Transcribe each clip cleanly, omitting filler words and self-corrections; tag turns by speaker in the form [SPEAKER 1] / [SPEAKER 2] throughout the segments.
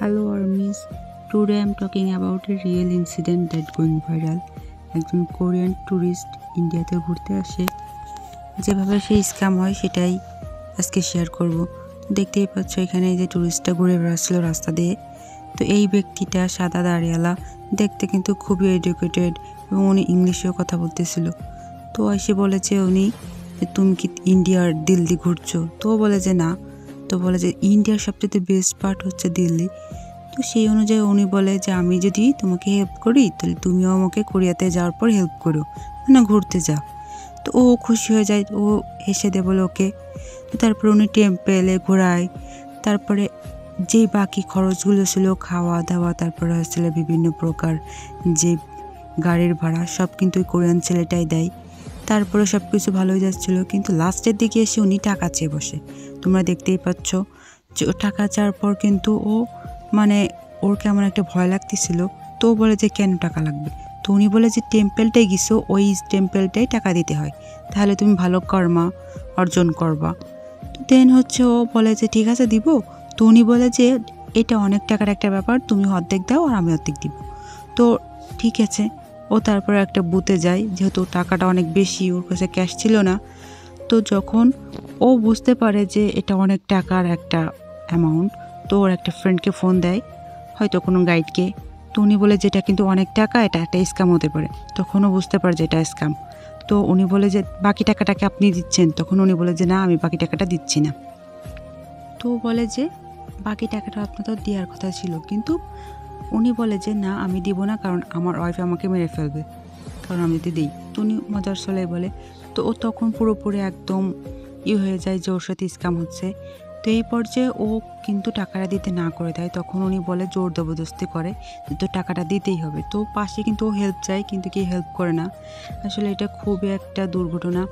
[SPEAKER 1] Hello armies, today I am talking about a real incident that going viral. একজন Korean tourist ইন্ডিয়াতে ঘুরতে আসে, যেভাবে সেই স্ক্যাম হয় সেটাই আজকে শেয়ার করব। দেখতেই পাচ্ছ এখানে যে ট্যুরিস্টটা ঘুরে বেড়াচ্ছিল রাস্তা দিয়ে। তো এই ব্যক্তিটা সাদা দাড়িওয়ালা, দেখতে কিন্তু খুবই এডুকেটেড এবং উনি ইংলিশেও কথা বলতেছিল। তো এসে বলেছে উনি যে তুমি কি ইন্ডিয়ার দিল্লি ঘুরছো? তো বলে যে না। তো বলে যে ইন্ডিয়ার সবচেয়ে বেস্ট পার্ট হচ্ছে দিল্লি। তো সেই অনুযায়ী উনি বলে যে আমি যদি তোমাকে হেল্প করি তাহলে তুমিও আমাকে কোরিয়াতে যাওয়ার পর হেল্প করো, মানে ঘুরতে যাও। তো ও খুশি হয়ে যায়, ও হেসে দেয় বলে ওকে। তো তারপরে উনি টেম্পেলে ঘোরায়, তারপরে যেই বাকি খরচগুলো ছিল খাওয়া দাওয়া, তারপরে হচ্ছিল বিভিন্ন প্রকার যে গাড়ির ভাড়া, সব কিন্তু ওই কোরিয়ান ছেলেটাই দেয়। তারপরে সব কিছু ভালোই যাচ্ছিলো, কিন্তু লাস্টের দিকে এসে উনি টাকা চেয়ে বসে। তোমরা দেখতেই পাচ্ছ যে ও টাকা চাওয়ার পর কিন্তু ও মানে ওর কেমন একটা ভয় লাগতেছিল। তো বলে যে কেন টাকা লাগবে? তো উনি বলে যে টেম্পেলটাই গেছো, ওই টেম্পেলটাই টাকা দিতে হয়, তাহলে তুমি ভালো কর্মা অর্জন করবা। তো দেন হচ্ছে ও বলে যে ঠিক আছে দিব। তো উনি বলে যে এটা অনেক টাকার একটা ব্যাপার, তুমি অর্ধেক দাও আর আমি অর্ধেক দিব। তো ঠিক আছে, ও তারপরে একটা বুথে যায়, যেহেতু টাকাটা অনেক বেশি, ওর কাছে ক্যাশ ছিল না। তো যখন ও বুঝতে পারে যে এটা অনেক টাকার একটা অ্যামাউন্ট, তো ওর একটা ফ্রেন্ডকে ফোন দেয়, হয়তো কোনো গাইডকে। তো উনি বলে যে এটা কিন্তু অনেক টাকা, এটা একটা স্ক্যাম হতে পারে। তখনও বুঝতে পারে যে এটা স্ক্যাম। তো উনি বলে যে বাকি টাকাটাকে আপনি দিচ্ছেন? তখন উনি বলে যে না, আমি বাকি টাকাটা দিচ্ছি না। তো বলে যে বাকি টাকাটা আপনার তো দেওয়ার কথা ছিল, কিন্তু উনি বলে যে না আমি দিব না, কারণ আমার ওয়াইফ আমাকে মেরে ফেলবে কারণ আমি যদি দিই। তো উনি মজার ছলে বলে। তো ও তখন পুরোপুরি একদম হয়ে যায় যে ওর সাথে স্ক্যাম হচ্ছে। তো এই পর্যায়ে ও কিন্তু টাকাটা দিতে না করে দেয়। তখন উনি বলে জোর জবরদস্তি করে যে তো টাকাটা দিতেই হবে। তো পাশে কিন্তু ও হেল্প চায়, কিন্তু কেউ হেল্প করে না। আসলে এটা খুবই একটা দুর্ঘটনা,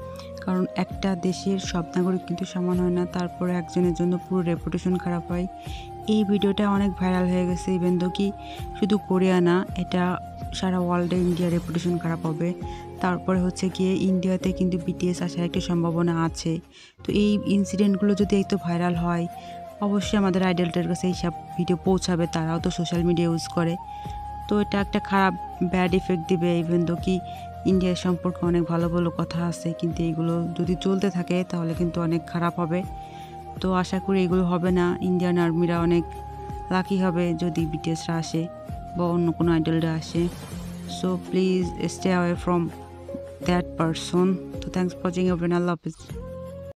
[SPEAKER 1] কারণ একটা দেশের সব নাগরিক কিন্তু সমান হয় না। তারপরে একজনের জন্য পুরো রেপুটেশন খারাপ হয়। এই ভিডিওটা অনেক ভাইরাল হয়ে গেছে, ইভেন দো কি শুধু কোরিয়া না, এটা সারা ওয়ার্ল্ডে ইন্ডিয়ার রেপুটেশন খারাপ হবে। তারপরে হচ্ছে গিয়ে ইন্ডিয়াতে কিন্তু বিটিএস আসার একটা সম্ভাবনা আছে। তো এই ইনসিডেন্টগুলো যদি এই তো ভাইরাল হয়, অবশ্যই আমাদের আইডলটার কাছে এইসব ভিডিও পৌঁছাবে, তারাও তো সোশ্যাল মিডিয়া ইউজ করে। তো এটা একটা খারাপ ব্যাড ইফেক্ট দিবে। ইভেন দো কি ইন্ডিয়ার সম্পর্কে অনেক ভালো ভালো কথা আছে, কিন্তু এইগুলো যদি চলতে থাকে তাহলে কিন্তু অনেক খারাপ হবে। তো আশা করি এগুলো হবে না। ইন্ডিয়ান আর্মিরা অনেক লাকি হবে যদি বিটিএসরা আসে বা অন্য কোনো আইডলরা আসে। So please stay away from that person. তো thanks for watching everyone. Allah Hafiz.